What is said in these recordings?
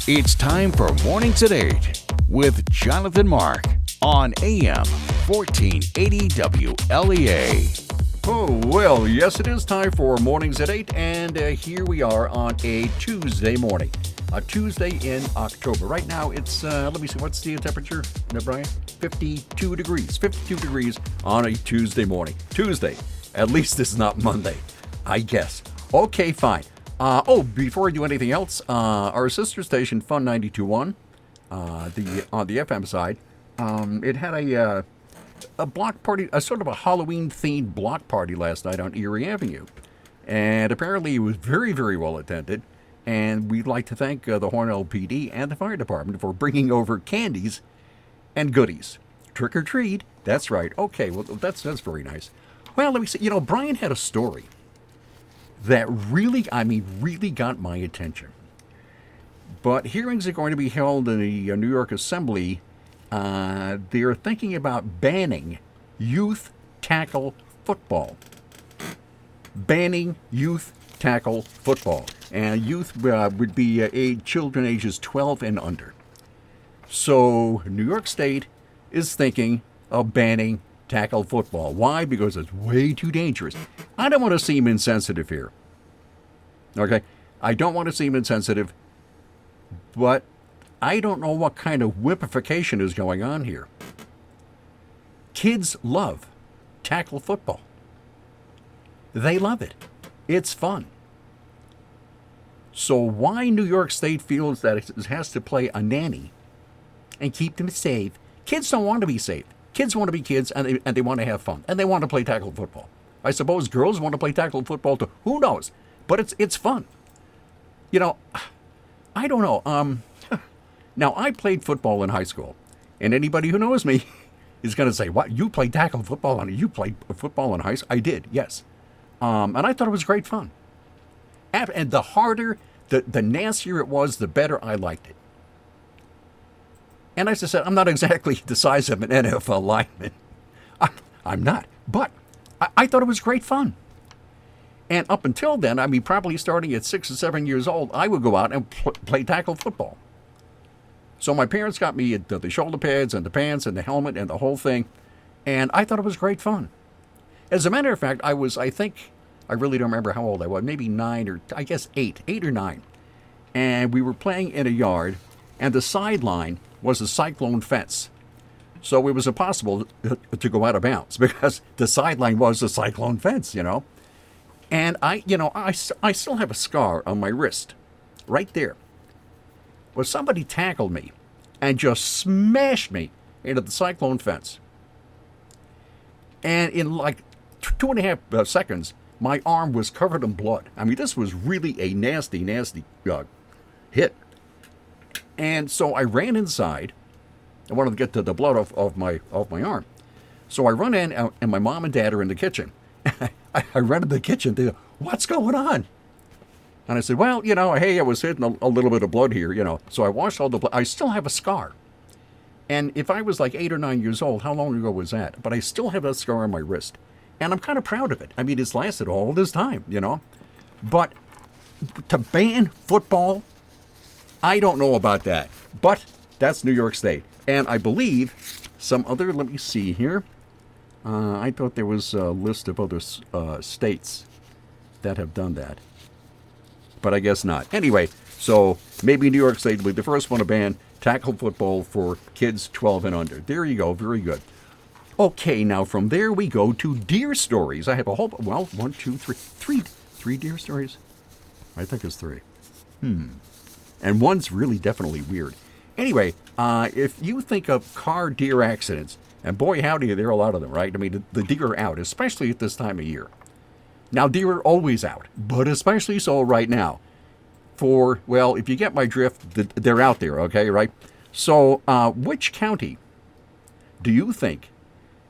It's time for Mornings at 8 with Jonathan Mark on AM 1480 WLEA. Oh, well, yes, it is time for Mornings at 8, and here we are on a Tuesday morning. A Tuesday in October. Right now, it's, let me see, what's the temperature, Brian? 52 degrees. 52 degrees on a Tuesday morning. Tuesday. At least it's not Monday, I guess. Okay, fine. Before we do anything else, our sister station, Fun 92.1, on the FM side, it had a block party, a sort of a Halloween-themed block party last night on Erie Avenue. And apparently it was very, very well attended. And we'd like to thank the Hornell PD and the fire department for bringing over candies and goodies. Trick or treat. That's right. Okay, well, that's very nice. Well, let me see. Brian had a story that really got my attention. But hearings are going to be held in the New York Assembly. They're thinking about banning youth tackle football. Banning youth tackle football. And youth would be children ages 12 and under. So New York State is thinking of banning tackle football. Why? Because it's way too dangerous. I don't want to seem insensitive here. Okay? I don't want to seem insensitive, but I don't know what kind of whippification is going on here. Kids love tackle football. They love it. It's fun. So why New York State feels that it has to play a nanny and keep them safe? Kids don't want to be safe. Kids want to be kids, and they want to have fun, and they want to play tackle football. I suppose girls want to play tackle football too. Who knows? But it's fun. I don't know. Now, I played football in high school, and anybody who knows me is going to say, "What? You played tackle football? You played football in high school?" I did, yes. And I thought it was great fun. And the harder, the nastier it was, the better I liked it. And as I said, I'm not exactly the size of an NFL lineman. I'm not. But I thought it was great fun. And up until then, probably starting at 6 or 7 years old, I would go out and play tackle football. So my parents got me the shoulder pads and the pants and the helmet and the whole thing. And I thought it was great fun. As a matter of fact, I really don't remember how old I was, maybe 9 or I guess 8 or 9. And we were playing in a yard, and the sideline was a cyclone fence. So it was impossible to go out of bounds because the sideline was a cyclone fence, And I still have a scar on my wrist, right there. Well, somebody tackled me and just smashed me into the cyclone fence. And in like 2.5 seconds, my arm was covered in blood. This was really a nasty, nasty hit. And so I ran inside. I wanted to get the blood off my arm. So I run in, and my mom and dad are in the kitchen. I ran to the kitchen. They go, "What's going on?" And I said, "Well, hey, I was hitting a little bit of blood here, So I washed all the blood. I still have a scar. And if I was like 8 or 9 years old, how long ago was that? But I still have that scar on my wrist. And I'm kind of proud of it. It's lasted all this time, But to ban football, I don't know about that. But that's New York State. And I believe some other, let me see here. I thought there was a list of other states that have done that. But I guess not. Anyway, so maybe New York State will be the first one to ban tackle football for kids 12 and under. There you go. Very good. Okay, now from there we go to deer stories. I have a whole, 1, 2, 3, 3 deer stories. I think it's 3. And one's really definitely weird. Anyway, if you think of car deer accidents, and boy howdy, there are a lot of them, right? The deer are out, especially at this time of year. Now, deer are always out, but especially so right now. If you get my drift, they're out there, okay, right? So, which county do you think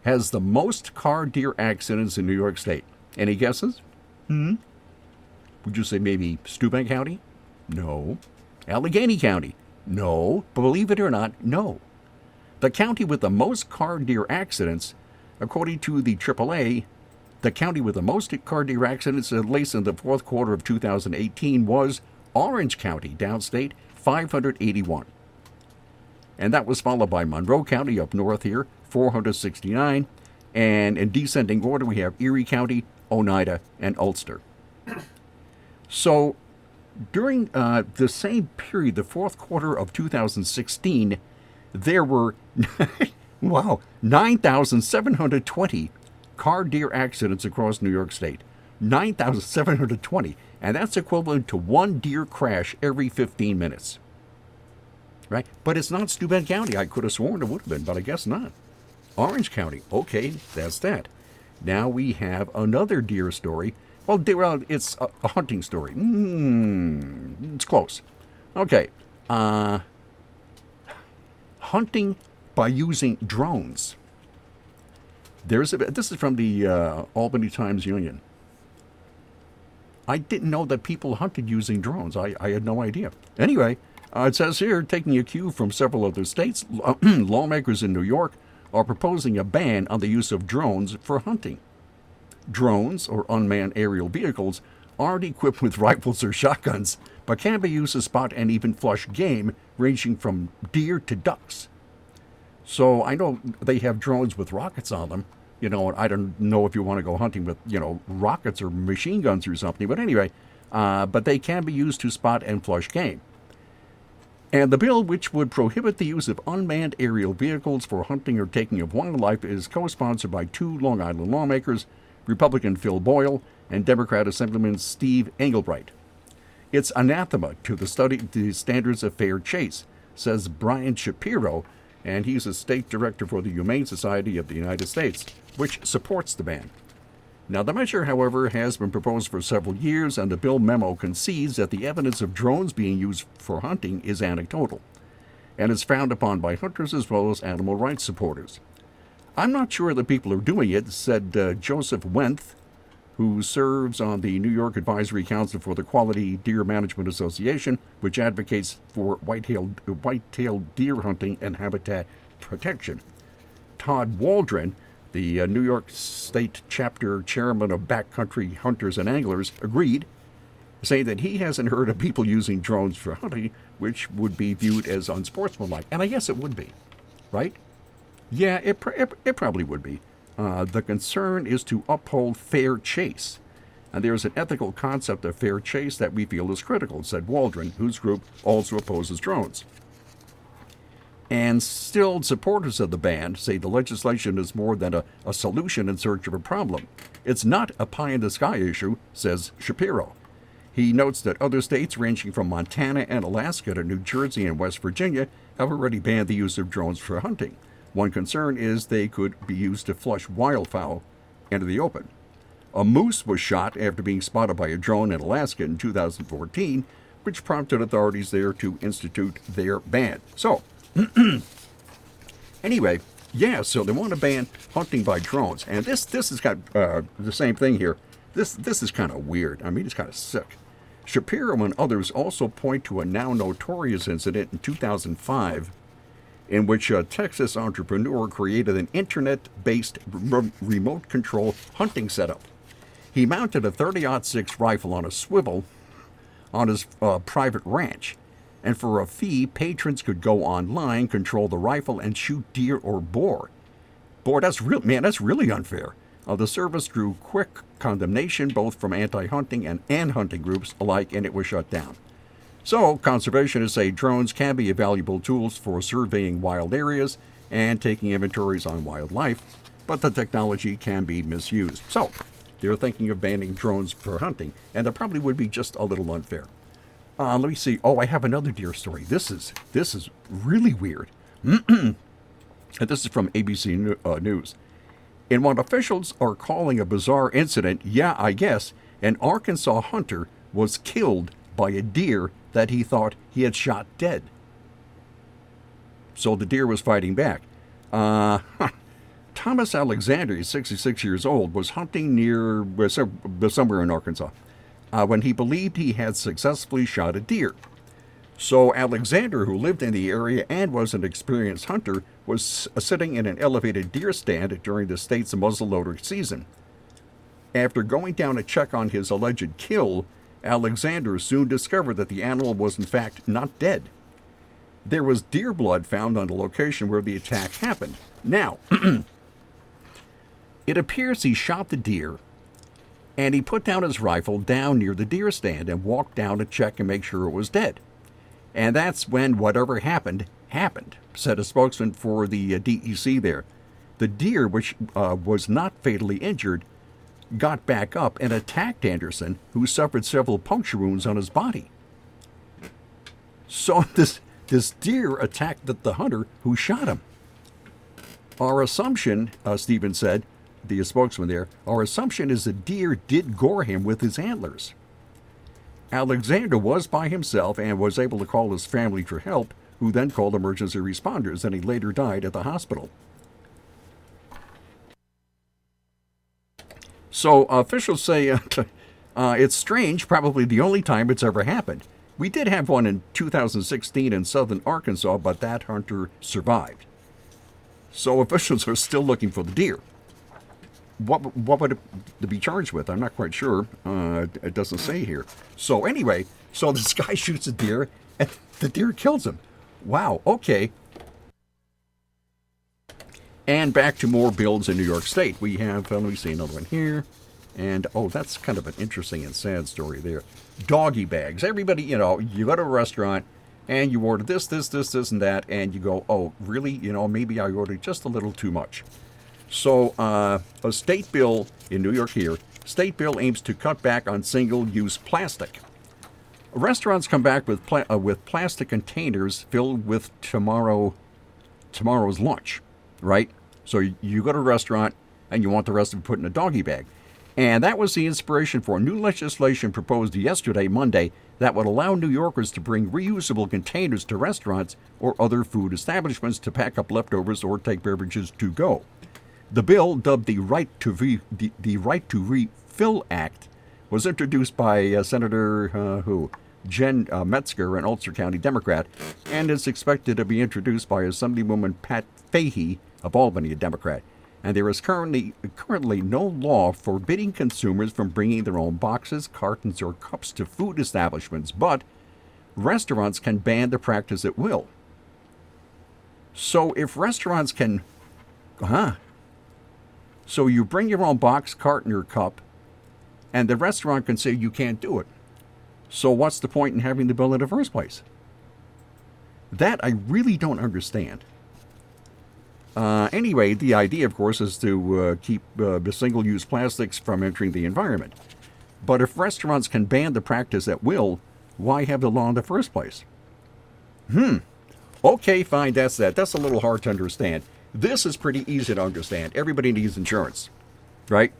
has the most car deer accidents in New York State? Any guesses? Would you say maybe Steuben County? No. Allegheny County? No. Believe it or not, no. The county with the most car deer accidents, according to the AAA, the county with the most car deer accidents, at least in the fourth quarter of 2018, was Orange County, downstate, 581. And that was followed by Monroe County up north here, 469. And in descending order, we have Erie County, Oneida, and Ulster. So during the same period, the fourth quarter of 2016, there were, wow, 9,720 car deer accidents across New York State. 9,720. And that's equivalent to one deer crash every 15 minutes. Right? But it's not Steuben County. I could have sworn it would have been, but I guess not. Orange County. Okay, that's that. Now we have another deer story. Well, it's a hunting story. It's close. Okay. Hunting by using drones. This is from the Albany Times-Union. I didn't know that people hunted using drones. I had no idea. Anyway, it says here, taking a cue from several other states, lawmakers in New York are proposing a ban on the use of drones for hunting. Drones, or unmanned aerial vehicles, aren't equipped with rifles or shotguns, but can be used to spot and even flush game ranging from deer to ducks. So I know they have drones with rockets on them. You know, I don't know if you want to go hunting with, rockets or machine guns or something. But anyway, but they can be used to spot and flush game. And the bill, which would prohibit the use of unmanned aerial vehicles for hunting or taking of wildlife, is co-sponsored by two Long Island lawmakers, Republican Phil Boyle and Democrat Assemblyman Steve Engelbright. It's anathema to the standards of fair chase, says Brian Shapiro, and he's a state director for the Humane Society of the United States, which supports the ban. Now, the measure, however, has been proposed for several years, and the bill memo concedes that the evidence of drones being used for hunting is anecdotal, and is frowned upon by hunters as well as animal rights supporters. I'm not sure that people are doing it, said Joseph Wenth, who serves on the New York Advisory Council for the Quality Deer Management Association, which advocates for white-tailed deer hunting and habitat protection. Todd Waldron, the New York State Chapter chairman of Backcountry Hunters and Anglers, agreed, saying that he hasn't heard of people using drones for hunting, which would be viewed as unsportsmanlike. And I guess it would be, right? Yeah, it probably would be. The concern is to uphold fair chase. And there's an ethical concept of fair chase that we feel is critical, said Waldron, whose group also opposes drones. And still, supporters of the ban say the legislation is more than a solution in search of a problem. It's not a pie-in-the-sky issue, says Shapiro. He notes that other states ranging from Montana and Alaska to New Jersey and West Virginia have already banned the use of drones for hunting. One concern is they could be used to flush wildfowl into the open. A moose was shot after being spotted by a drone in Alaska in 2014, which prompted authorities there to institute their ban. So, anyway, yeah, so they want to ban hunting by drones. And this has got the same thing here. This is kind of weird. I mean, it's kind of sick. Shapiro and others also point to a now notorious incident in 2005 in which a Texas entrepreneur created an internet-based remote control hunting setup. He mounted a .30-06 rifle on a swivel on his private ranch, and for a fee, patrons could go online, control the rifle, and shoot deer or boar. Boy, that's really unfair. The service drew quick condemnation both from anti-hunting and hunting groups alike, and it was shut down. So, conservationists say drones can be valuable tools for surveying wild areas and taking inventories on wildlife, but the technology can be misused. So, they're thinking of banning drones for hunting, and that probably would be just a little unfair. Let me see. Oh, I have another deer story. This is really weird. And this is from ABC News. In what officials are calling a bizarre incident, yeah, I guess, an Arkansas hunter was killed by a deer that he thought he had shot dead. So the deer was fighting back. Thomas Alexander, 66 years old, was hunting near somewhere in Arkansas when he believed he had successfully shot a deer. So Alexander, who lived in the area and was an experienced hunter, was sitting in an elevated deer stand during the state's muzzleloader season. After going down to check on his alleged kill, Alexander soon discovered that the animal was in fact not dead. there was deer blood found on the location where the attack happened. Now, it appears he shot the deer, and he put down his rifle down near the deer stand and walked down to check and make sure it was dead. And that's when whatever happened, said a spokesman for the DEC there. The deer, which was not fatally injured, got back up and attacked Anderson, who suffered several puncture wounds on his body. So this deer attacked the hunter who shot him. Our assumption, Stevens said, the spokesman there, our assumption is the deer did gore him with his antlers. Alexander was by himself and was able to call his family for help, who then called emergency responders, and he later died at the hospital. So officials say it's strange, probably the only time it's ever happened. We did have one in 2016 in southern Arkansas, but that hunter survived. So officials are still looking for the deer. What would it be charged with? I'm not quite sure. It doesn't say here. So anyway, so this guy shoots a deer, and the deer kills him. Wow, okay. And back to more bills in New York State. We have, let me see another one here. And, that's kind of an interesting and sad story there. Doggy bags. Everybody, you go to a restaurant, and you order this, and that, and you go, oh, really? Maybe I ordered just a little too much. So a state bill in New York here, state bill aims to cut back on single-use plastic. Restaurants come back with plastic containers filled with tomorrow's lunch, right? So you go to a restaurant and you want the rest of it put in a doggy bag. And that was the inspiration for new legislation proposed yesterday, Monday, that would allow New Yorkers to bring reusable containers to restaurants or other food establishments to pack up leftovers or take beverages to go. The bill, dubbed the Right to Refill Act, was introduced by Senator Jen Metzger, an Ulster County Democrat, and is expected to be introduced by Assemblywoman Pat Fahey of Albany, a Democrat. And there is currently no law forbidding consumers from bringing their own boxes, cartons, or cups to food establishments, but restaurants can ban the practice at will. So if restaurants can... So you bring your own box, carton, or cup, and the restaurant can say you can't do it. So what's the point in having the bill in the first place? That I really don't understand. Anyway, the idea, of course, is to keep the single-use plastics from entering the environment. But if restaurants can ban the practice at will, why have the law in the first place? Okay, fine, that's that. That's a little hard to understand. This is pretty easy to understand. Everybody needs insurance, right?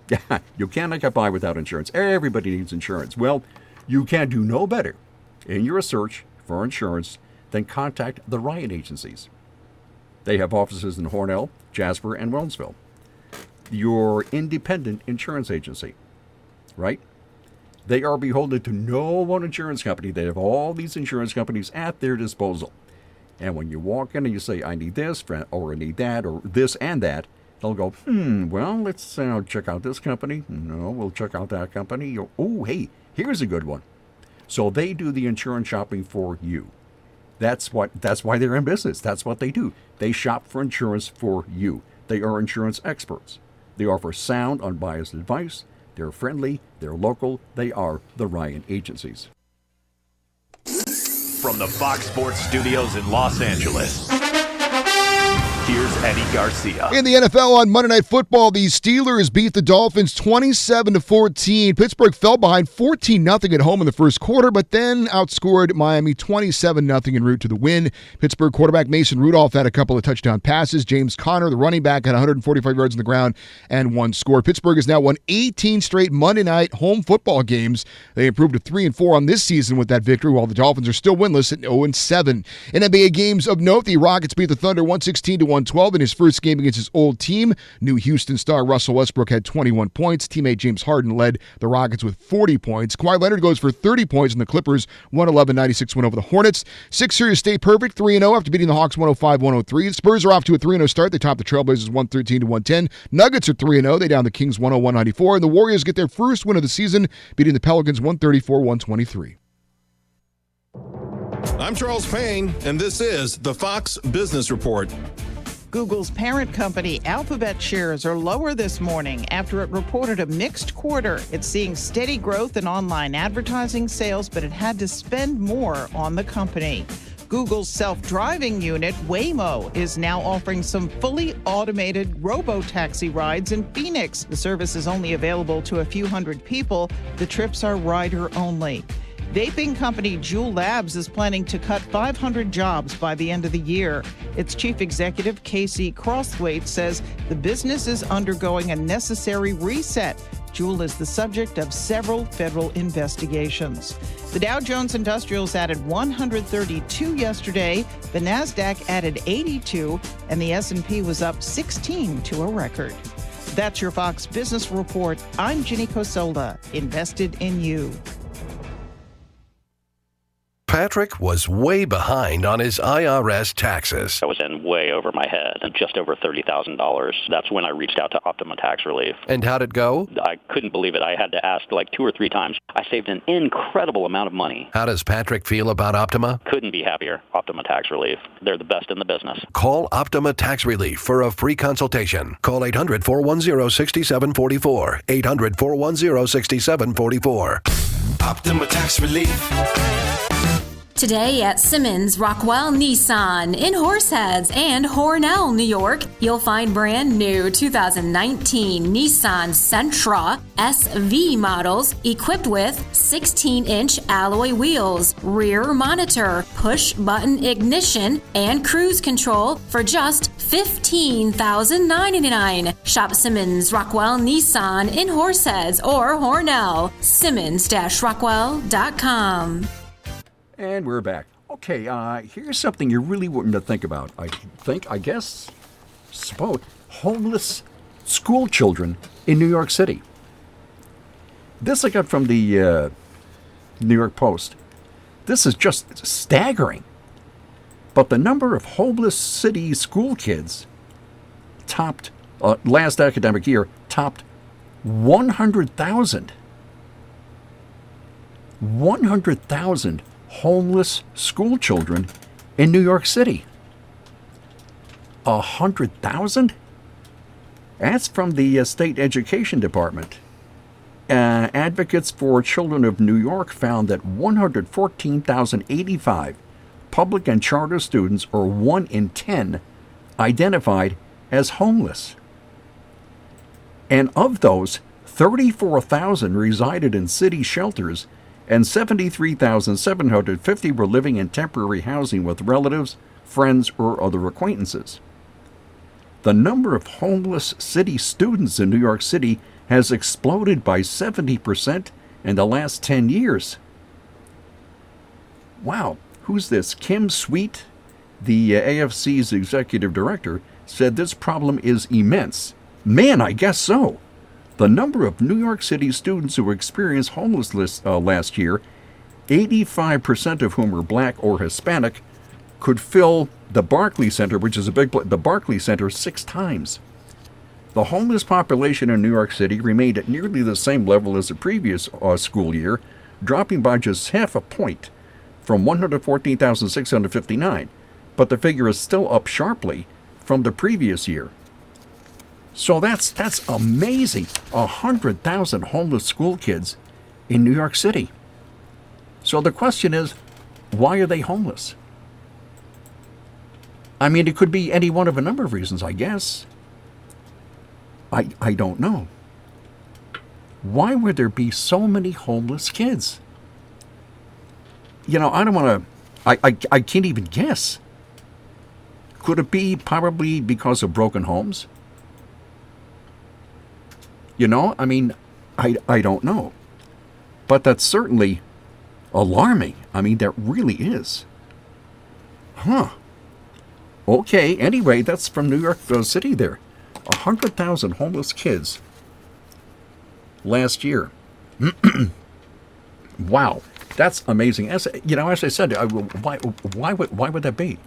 Yeah, you cannot get by without insurance. Everybody needs insurance. Well, you can do no better in your search for insurance than contact the Ryan agencies. They have offices in Hornell, Jasper, and Wellsville. Your independent insurance agency, right? They are beholden to no one insurance company. They have all these insurance companies at their disposal. And when you walk in and you say, I need this, or I need that, or this and that, they'll go, well, let's check out this company. No, we'll check out that company. Oh, hey, here's a good one. So they do the insurance shopping for you. That's why they're in business. That's what they do. They shop for insurance for you. They are insurance experts. They offer sound, unbiased advice. They're friendly. They're local. They are the Ryan agencies. From the Fox Sports Studios in Los Angeles, here's Eddie Garcia. In the NFL on Monday Night Football, the Steelers beat the Dolphins 27-14. Pittsburgh fell behind 14-0 at home in the first quarter, but then outscored Miami 27-0 en route to the win. Pittsburgh quarterback Mason Rudolph had a couple of touchdown passes. James Conner, the running back, had 145 yards on the ground and one score. Pittsburgh has now won 18 straight Monday night home football games. They improved to 3-4 on this season with that victory, while the Dolphins are still winless at 0-7. In NBA games of note, the Rockets beat the Thunder 116-112 in his first game against his old team. New Houston star Russell Westbrook had 21 points. Teammate James Harden led the Rockets with 40 points. Kawhi Leonard goes for 30 points, and the Clippers 111-96 win over the Hornets. Sixers stay perfect, 3-0 after beating the Hawks 105-103. The Spurs are off to a 3-0 start. They top the Trailblazers 113-110. Nuggets are 3-0. They down the Kings 101-94. And the Warriors get their first win of the season, beating the Pelicans 134-123. I'm Charles Payne, and this is the Fox Business Report. Google's parent company, Alphabet, shares are lower this morning after it reported a mixed quarter. It's seeing steady growth in online advertising sales, but it had to spend more on the company. Google's self-driving unit, Waymo, is now offering some fully automated robo-taxi rides in Phoenix. The service is only available to a few hundred people. The trips are rider-only. Vaping company Juul Labs is planning to cut 500 jobs by the end of the year. Its chief executive, Casey Crosthwaite, says the business is undergoing a necessary reset. Juul is the subject of several federal investigations. The Dow Jones Industrials added 132 yesterday, the Nasdaq added 82, and the S&P was up 16 to a record. That's your Fox Business Report. I'm Ginny Cosola, invested in you. Patrick was way behind on his IRS taxes. I was in way over my head, just over $30,000. That's when I reached out to Optima Tax Relief. And how'd it go? I couldn't believe it. I had to ask like 2 or 3 times. I saved an incredible amount of money. How does Patrick feel about Optima? Couldn't be happier. Optima Tax Relief. They're the best in the business. Call Optima Tax Relief for a free consultation. Call 800-410-6744. 800-410-6744. Optima Tax Relief. Today at Simmons Rockwell Nissan in Horseheads and Hornell, New York, you'll find brand new 2019 Nissan Sentra SV models equipped with 16-inch alloy wheels, rear monitor, push-button ignition, and cruise control for just $15,999. Shop Simmons Rockwell Nissan in Horseheads or Hornell. Simmons-Rockwell.com. And we're back. Okay, here's something you really wouldn't think about. Suppose homeless school children in New York City. This I got from the New York Post. This is just staggering. But the number of homeless city school kids topped, last academic year, topped 100,000. 100,000 homeless school children in New York City. 100,000? That's from the State Education Department. Advocates for Children of New York found that 114,085 public and charter students, or 1 in 10, identified as homeless. And of those, 34,000 resided in city shelters, and 73,750 were living in temporary housing with relatives, friends, or other acquaintances. The number of homeless city students in New York City has exploded by 70% in the last 10 years. Wow, who's this? Kim Sweet, the AFC's executive director, said this problem is immense. Man, I guess so. The number of New York City students who experienced homelessness last year, 85% of whom were black or Hispanic, could fill the Barclay Center, which is the Barclay Center, 6 times. The homeless population in New York City remained at nearly the same level as the previous school year, dropping by just half a point from 114,659, but the figure is still up sharply from the previous year. So that's amazing. 100,000 homeless school kids in New York City. So the question is, why are they homeless? I mean, it could be any one of a number of reasons, I guess. I don't know. Why would there be so many homeless kids? You know, I don't want to, I can't even guess. Could it be probably because of broken homes? You know, I mean, I don't know. But that's certainly alarming. I mean, that really is. Huh. Okay, anyway, that's from New York City there. 100,000 homeless kids last year. Wow, that's amazing. As I said, why would that be? I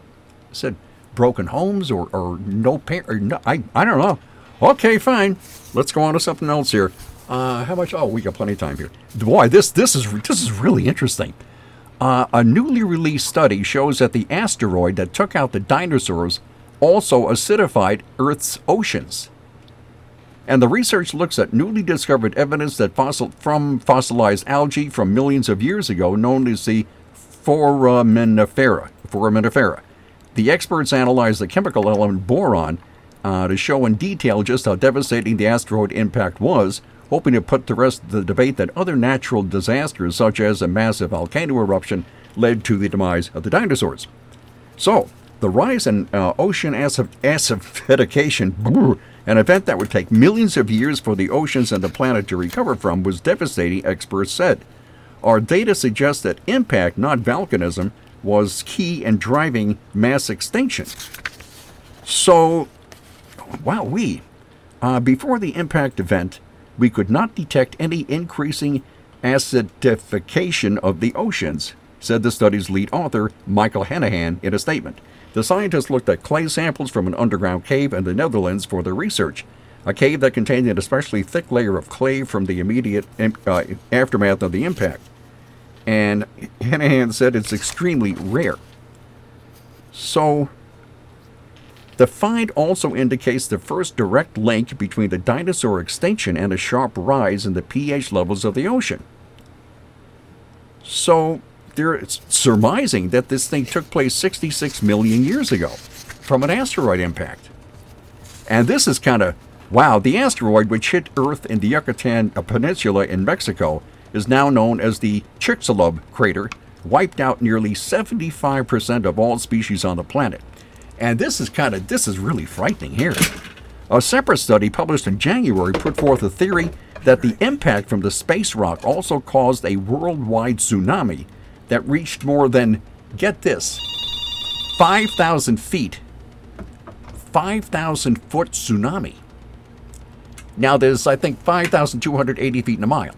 said broken homes or no parent, or no, I don't know. Okay, fine. Let's go on to something else here. How much? Oh, we got plenty of time here. Boy, this is really interesting. A newly released study shows that the asteroid that took out the dinosaurs also acidified Earth's oceans. And the research looks at newly discovered evidence that from fossilized algae from millions of years ago, known as the foraminifera. The experts analyzed the chemical element boron to show in detail just how devastating the asteroid impact was, hoping to put to rest the debate that other natural disasters, such as a massive volcano eruption, led to the demise of the dinosaurs. So, the rise in ocean acidification, an event that would take millions of years for the oceans and the planet to recover from, was devastating, experts said. Our data suggests that impact, not volcanism, was key in driving mass extinction. So, before the impact event, we could not detect any increasing acidification of the oceans, said the study's lead author, Michael Hanahan, in a statement. The scientists looked at clay samples from an underground cave in the Netherlands for their research, a cave that contained an especially thick layer of clay from the immediate aftermath of the impact. And Hanahan said it's extremely rare. So, the find also indicates the first direct link between the dinosaur extinction and a sharp rise in the pH levels of the ocean. So, they're surmising that this thing took place 66 million years ago from an asteroid impact. And this is kind of, wow, the asteroid which hit Earth in the Yucatan Peninsula in Mexico is now known as the Chicxulub crater, wiped out nearly 75% of all species on the planet. And this is really frightening here. A separate study published in January put forth a theory that the impact from the space rock also caused a worldwide tsunami that reached more than, get this, 5,000 feet. 5,000 foot tsunami. Now there's, I think, 5,280 feet in a mile.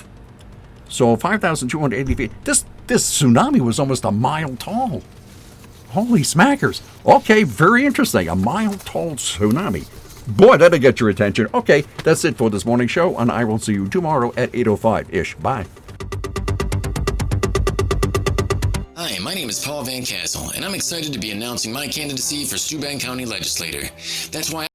So 5,280 feet. This tsunami was almost a mile tall. Holy smackers. Okay, very interesting. A mile tall tsunami. Boy, that'll get your attention. Okay, that's it for this morning show, and I will see you tomorrow at 8:05-ish. Bye. Hi, my name is Paul Van Castle, and I'm excited to be announcing my candidacy for Steuben County Legislator. That's why